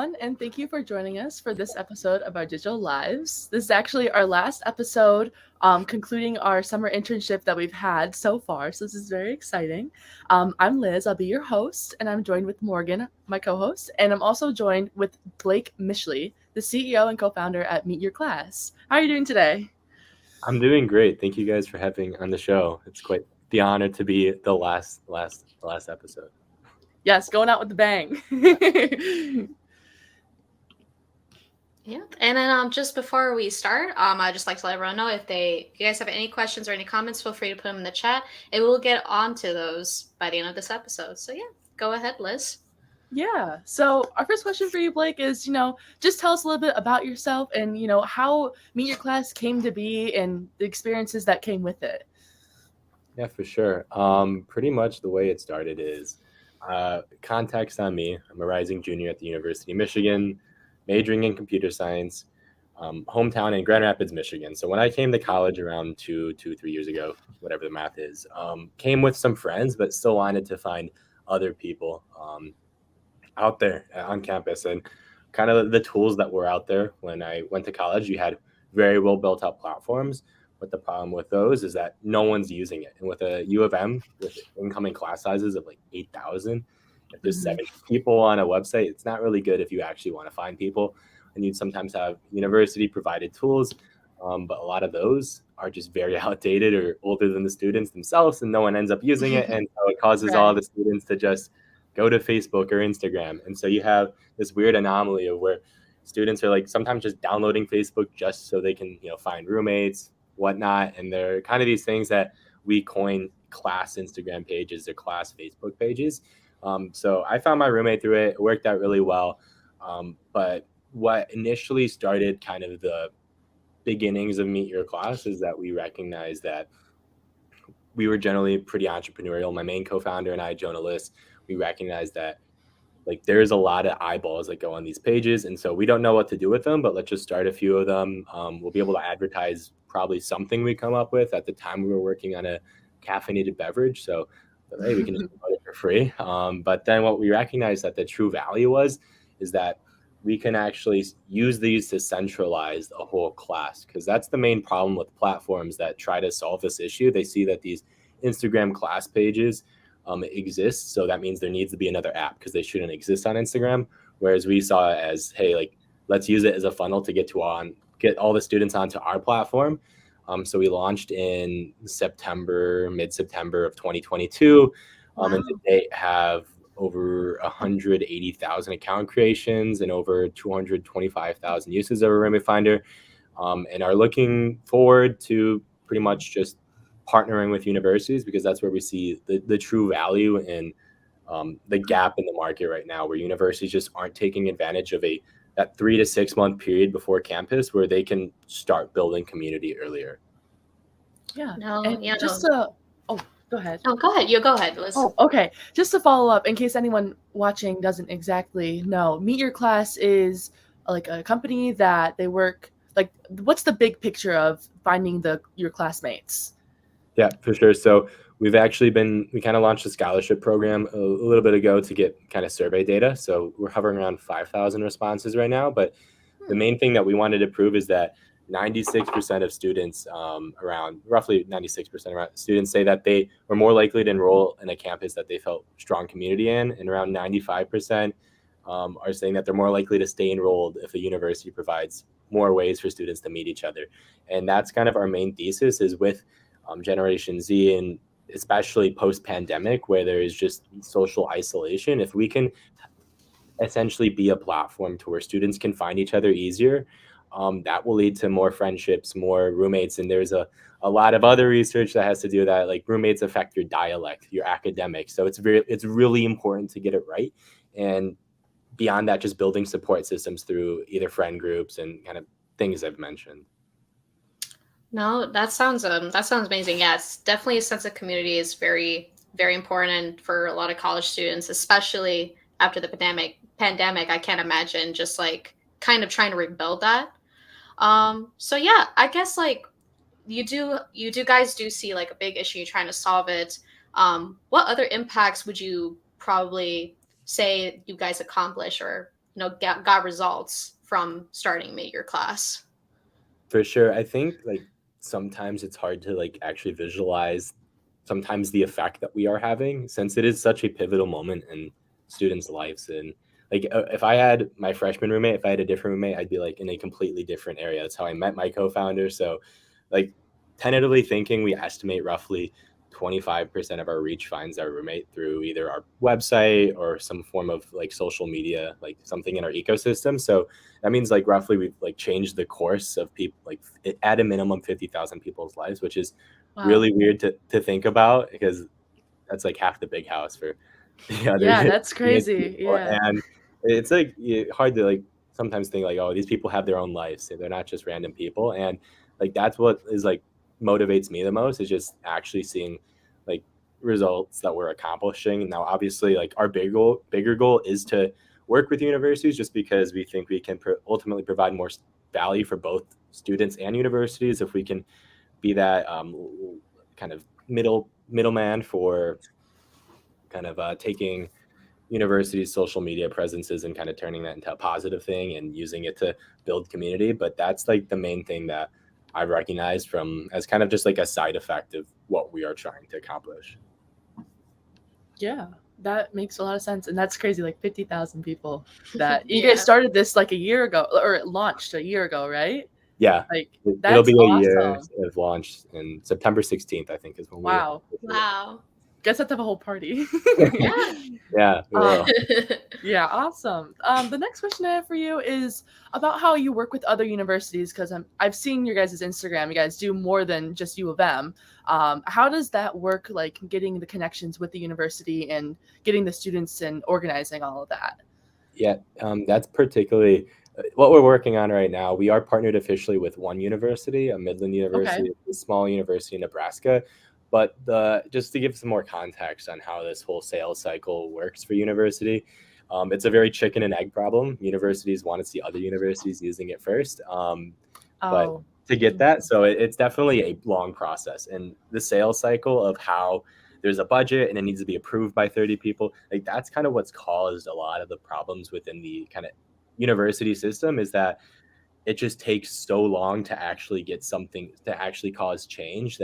everyone, and thank you for joining us for this episode of our digital lives. This is actually our last episode, concluding our summer internship that we've had so far. So this is very exciting. I'm Liz. I'll be your host, and I'm joined with Morgan, my co-host, and I'm also joined with Blake Mischely, the CEO and co-founder at MeetYourClass. How are you doing today? I'm doing great. Thank you guys for having on the show. It's quite the honor to be the last episode. Yes, going out with the bang. Yeah, and then just before we start, I'd just like to let everyone know if you guys have any questions or any comments, feel free to put them in the chat, and we'll get on to those by the end of this episode. So yeah, go ahead, Liz. Yeah. So our first question for you, Blake, is, just tell us a little bit about yourself and, how Meet Your Class came to be and the experiences that came with it. Yeah, for sure. Pretty much the way it started is context on me. I'm a rising junior at the University of Michigan, majoring in computer science, hometown in Grand Rapids, Michigan. So when I came to college around 3 years ago, whatever the math is, came with some friends, but still wanted to find other people out there on campus, and kind of the tools that were out there when I went to college. You had very well built out platforms, but the problem with those is that no one's using it. And with a U of M with incoming class sizes of like 8,000, if there's 70 people on a website, it's not really good if you actually want to find people. And you'd sometimes have university provided tools, but a lot of those are just very outdated or older than the students themselves, and no one ends up using it. And so it causes all the students to just go to Facebook or Instagram. And so you have this weird anomaly of where students are like sometimes just downloading Facebook just so they can, find roommates, whatnot. And they're kind of these things that we coin class Instagram pages or class Facebook pages. So I found my roommate through it. It worked out really well. But what initially started kind of the beginnings of Meet Your Class is that we recognized that we were generally pretty entrepreneurial. My main co-founder and I, Jonah Liss, we recognized that like there's a lot of eyeballs that go on these pages, and so we don't know what to do with them, but let's just start a few of them. We'll be able to advertise probably something we come up with. At the time, we were working on a caffeinated beverage, so hey, we can just put it for free. But then what we recognized that the true value is that we can actually use these to centralize a whole class, because that's the main problem with platforms that try to solve this issue. They see that these Instagram class pages exist, so that means there needs to be another app because they shouldn't exist on Instagram. Whereas we saw it as, hey, like let's use it as a funnel to get all the students onto our platform. So we launched in mid-September of 2022, and to date have over 180,000 account creations and over 225,000 uses of a roommate finder, and are looking forward to pretty much just partnering with universities, because that's where we see the true value in the gap in the market right now, where universities just aren't taking advantage of that 3 to 6 month period before campus where they can start building community earlier. Yeah. Go ahead. Oh, go ahead. You go ahead, Liz. Oh, okay. Just to follow up, in case anyone watching doesn't exactly know, Meet Your Class is like a company that they work, like, what's the big picture of finding your classmates? Yeah, for sure. So we kind of launched a scholarship program a little bit ago to get kind of survey data. So we're hovering around 5,000 responses right now. But the main thing that we wanted to prove is that 96% of students, roughly 96% of students, say that they were more likely to enroll in a campus that they felt strong community in. And around 95% are saying that they're more likely to stay enrolled if a university provides more ways for students to meet each other. And that's kind of our main thesis, is with Generation Z, and especially post-pandemic, where there is just social isolation. If we can essentially be a platform to where students can find each other easier, that will lead to more friendships, more roommates. And there's a lot of other research that has to do with that, like roommates affect your dialect, your academics. So it's really important to get it right. And beyond that, just building support systems through either friend groups and kind of things I've mentioned. No, that sounds amazing. Yes, definitely a sense of community is very, very important for a lot of college students, especially after the pandemic. I can't imagine just like kind of trying to rebuild that. So yeah, I guess like you guys do see like a big issue trying to solve it. What other impacts would you probably say you guys accomplish, or got results from starting Meet Your Class? For sure. I think like sometimes it's hard to like actually visualize sometimes the effect that we are having, since it is such a pivotal moment in students' lives. And like if I had my freshman roommate, if I had a different roommate, I'd be like in a completely different area. That's how I met my co-founder. So like tentatively thinking, we estimate roughly 25% of our reach finds our roommate through either our website or some form of like social media, like something in our ecosystem. So that means like roughly we've like changed the course of people, like at a minimum 50,000 people's lives, which is Wow. really weird to think about, because that's like half the big house for the other Yeah, that's advanced crazy. people. Yeah. And it's like hard to like sometimes think like, oh, these people have their own lives, they're not just random people. And like that's what is like motivates me the most, is just actually seeing like results that we're accomplishing. Now obviously like our bigger goal is to work with universities, just because we think we can ultimately provide more value for both students and universities if we can be that kind of middleman for kind of taking universities' social media presences and kind of turning that into a positive thing and using it to build community. But that's like the main thing that I recognize from as kind of just like a side effect of what we are trying to accomplish. Yeah, that makes a lot of sense. And that's crazy, like 50,000 people that you guys Yeah. started this like a year ago, or it launched a year ago, right? Yeah, Like, it'll that's be a year awesome. of launch, and September 16th, I think, is when we Wow. Wow. Guess I have to have a whole party. Yeah. Yeah, we will. Yeah, awesome. The next question I have for you is about how you work with other universities, because I've seen your guys' Instagram. You guys do more than just U of M. How does that work, like getting the connections with the university and getting the students and organizing all of that? Yeah, that's particularly what we're working on right now. We are partnered officially with one university, a Midland Okay. University, a small university in Nebraska. But just to give some more context on how this whole sales cycle works for university, it's a very chicken and egg problem. Universities want to see other universities using it first, but Oh. to get that, so it's definitely a long process. And the sales cycle of how there's a budget and it needs to be approved by 30 people, like that's kind of what's caused a lot of the problems within the kind of university system, is that it just takes so long to actually get something to actually cause change,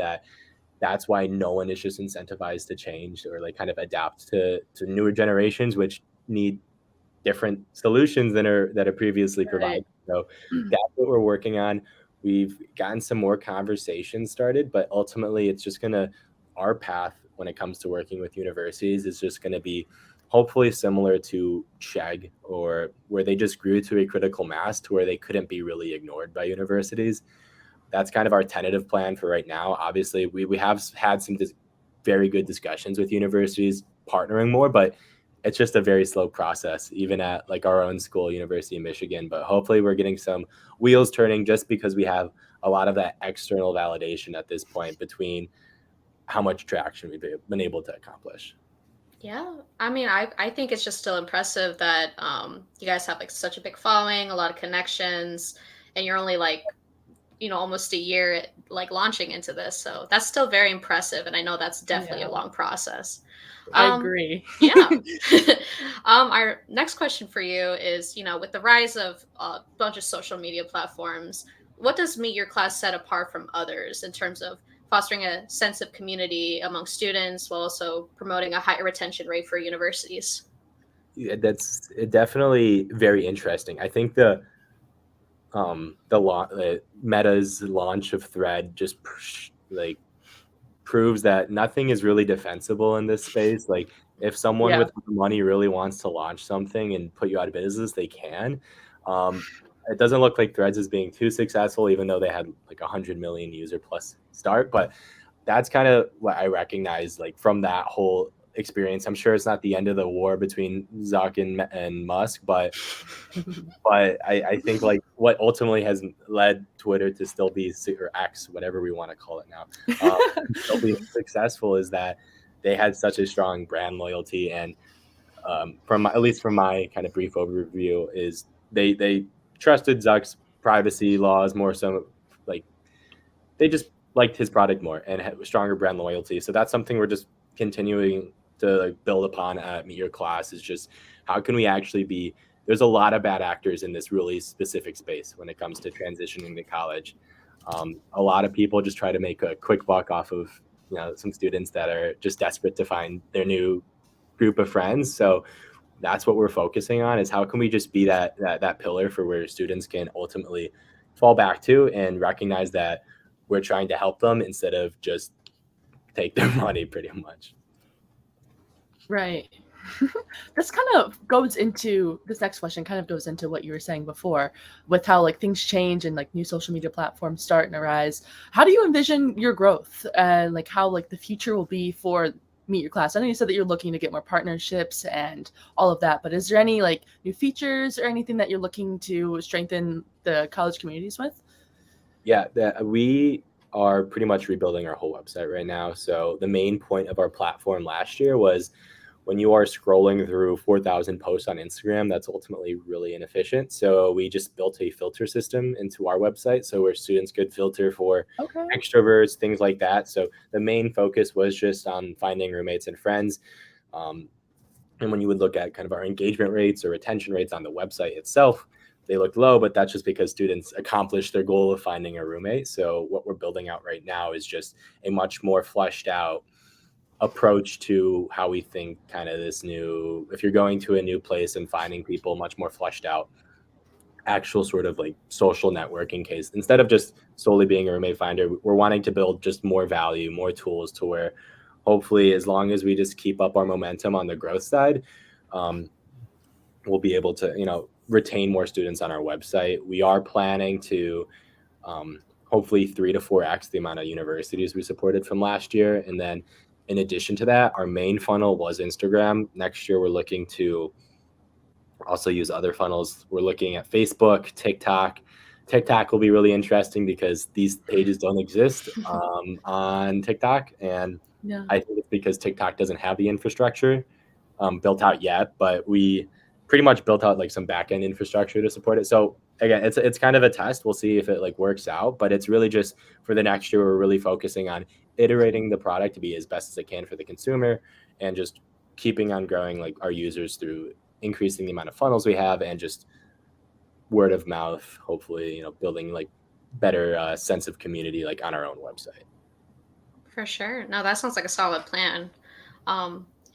that's why no one is just incentivized to change or like kind of adapt to newer generations, which need different solutions than are previously Right. provided. So that's what we're working on. We've gotten some more conversations started, but ultimately it's just gonna, our path when it comes to working with universities is just gonna be hopefully similar to Chegg, or where they just grew to a critical mass to where they couldn't be really ignored by universities. That's kind of our tentative plan for right now. Obviously, we have had some very good discussions with universities partnering more, but it's just a very slow process, even at like our own school, University of Michigan. But hopefully we're getting some wheels turning, just because we have a lot of that external validation at this point between how much traction we've been able to accomplish. Yeah, I mean, I think it's just still impressive that you guys have like such a big following, a lot of connections, and you're only like, almost a year like launching into this. So that's still very impressive, and I know that's definitely a Yeah, long process. I Um, agree. yeah. Our next question for you is, with the rise of a bunch of social media platforms, what does Meet Your Class set apart from others in terms of fostering a sense of community among students while also promoting a higher retention rate for universities? Yeah, that's definitely very interesting. I think the Meta's launch of Thread just like proves that nothing is really defensible in this space. Like if someone Yeah. with money really wants to launch something and put you out of business, they can. Um, it doesn't look like Threads is being too successful, even though they had like 100 million user plus start. But that's kind of what I recognize like from that whole experience. I'm sure it's not the end of the war between Zuck and Musk, but I think like what ultimately has led Twitter to still be, or X, whatever we want to call it now, still be successful, is that they had such a strong brand loyalty. And at least from my kind of brief overview, is they trusted Zuck's privacy laws more so, like they just liked his product more and had stronger brand loyalty. So that's something we're just continuing to like build upon at Meet Your Class, is just how can we actually be there's a lot of bad actors in this really specific space when it comes to transitioning to college. A lot of people just try to make a quick buck off of some students that are just desperate to find their new group of friends. So that's what we're focusing on, is how can we just be that pillar for where students can ultimately fall back to and recognize that we're trying to help them instead of just take their money, pretty much. Right. This kind of goes into this next question, kind of goes into what you were saying before with how like things change and like new social media platforms start and arise. How do you envision your growth and like how like the future will be for Meet Your Class? I know you said that you're looking to get more partnerships and all of that, but is there any like new features or anything that you're looking to strengthen the college communities with? Yeah, we are pretty much rebuilding our whole website right now. So the main point of our platform last year was, when you are scrolling through 4,000 posts on Instagram, that's ultimately really inefficient. So we just built a filter system into our website, so where students could filter for extroverts, things like that. So the main focus was just on finding roommates and friends. And when you would look at kind of our engagement rates or retention rates on the website itself, they looked low, but that's just because students accomplished their goal of finding a roommate. So what we're building out right now is just a much more fleshed out approach to how we think kind of this new, if you're going to a new place and finding people, much more fleshed out actual sort of like social networking case. Instead of just solely being a roommate finder, we're wanting to build just more value, more tools, to where hopefully, as long as we just keep up our momentum on the growth side, we'll be able to retain more students on our website. We are planning to hopefully 3 to 4x the amount of universities we supported from last year. And then in addition to that, our main funnel was Instagram. Next year, we're looking to also use other funnels. We're looking at Facebook, TikTok. TikTok will be really interesting because these pages don't exist on TikTok. And I think it's because TikTok doesn't have the infrastructure built out yet, but we pretty much built out like some back-end infrastructure to support it. So again, it's kind of a test. We'll see if it like works out, but it's really just for the next year, we're really focusing on iterating the product to be as best as it can for the consumer, and just keeping on growing like our users through increasing the amount of funnels we have, and just word of mouth, hopefully, building like better sense of community like on our own website. For sure. No, that sounds like a solid plan.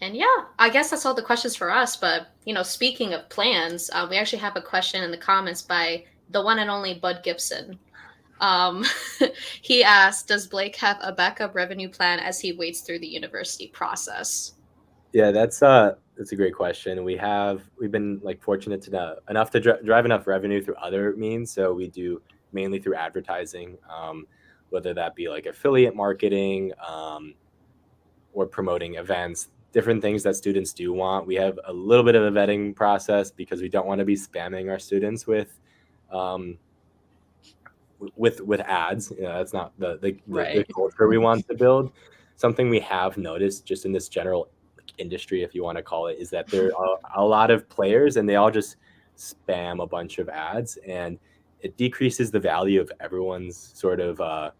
And yeah, I guess that's all the questions for us. But, speaking of plans, we actually have a question in the comments by the one and only Bud Gibson. He asked, does Blake have a backup revenue plan as he waits through the university process? Yeah, that's a great question. We've been like fortunate enough to drive enough revenue through other means. So we do mainly through advertising, whether that be like affiliate marketing, or promoting events, different things that students do want. We have a little bit of a vetting process because we don't want to be spamming our students with ads. That's not the culture we want to build. Something we have noticed just in this general industry, if you want to call it, is that there are a lot of players and they all just spam a bunch of ads, and it decreases the value of everyone's sort of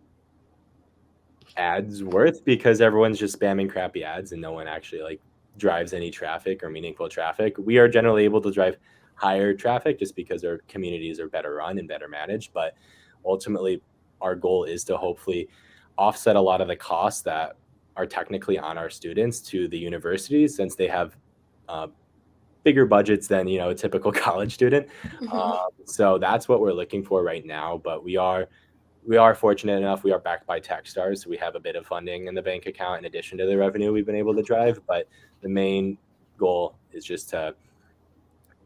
ads worth, because everyone's just spamming crappy ads and no one actually like drives any traffic or meaningful traffic. We are generally able to drive higher traffic just because our communities are better run and better managed, but ultimately our goal is to hopefully offset a lot of the costs that are technically on our students to the universities, since they have bigger budgets than a typical college student. So that's what we're looking for right now. But we are fortunate enough, we are backed by Techstars, so we have a bit of funding in the bank account in addition to the revenue we've been able to drive. But the main goal is just to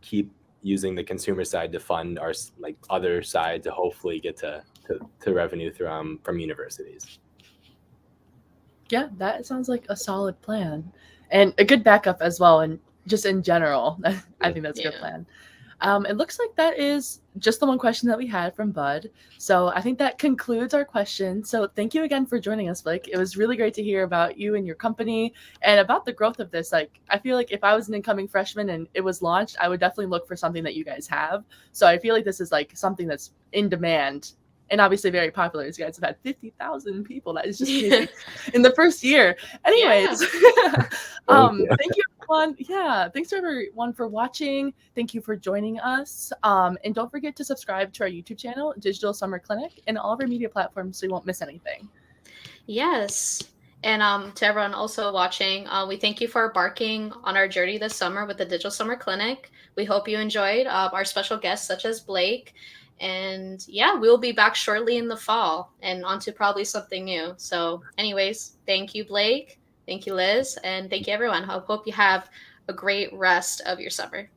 keep using the consumer side to fund our like other side to hopefully get to revenue from universities. Yeah, that sounds like a solid plan and a good backup as well. And just in general, I think that's a good plan. It looks like that is just the one question that we had from Bud. So I think that concludes our question. So thank you again for joining us, Blake. It was really great to hear about you and your company and about the growth of this. Like, I feel like if I was an incoming freshman and it was launched, I would definitely look for something that you guys have. So I feel like this is like something that's in demand and obviously very popular. As you guys have had 50,000 people. That is just crazy in the first year. Anyways, thank you everyone. Yeah, thanks to everyone for watching. Thank you for joining us. And don't forget to subscribe to our YouTube channel, Digital Summer Clinic, and all of our media platforms so you won't miss anything. Yes. And to everyone also watching, we thank you for embarking on our journey this summer with the Digital Summer Clinic. We hope you enjoyed our special guests such as Blake. And yeah, we'll be back shortly in the fall and onto probably something new. So anyways, thank you, Blake. Thank you, Liz. And thank you, everyone. I hope you have a great rest of your summer.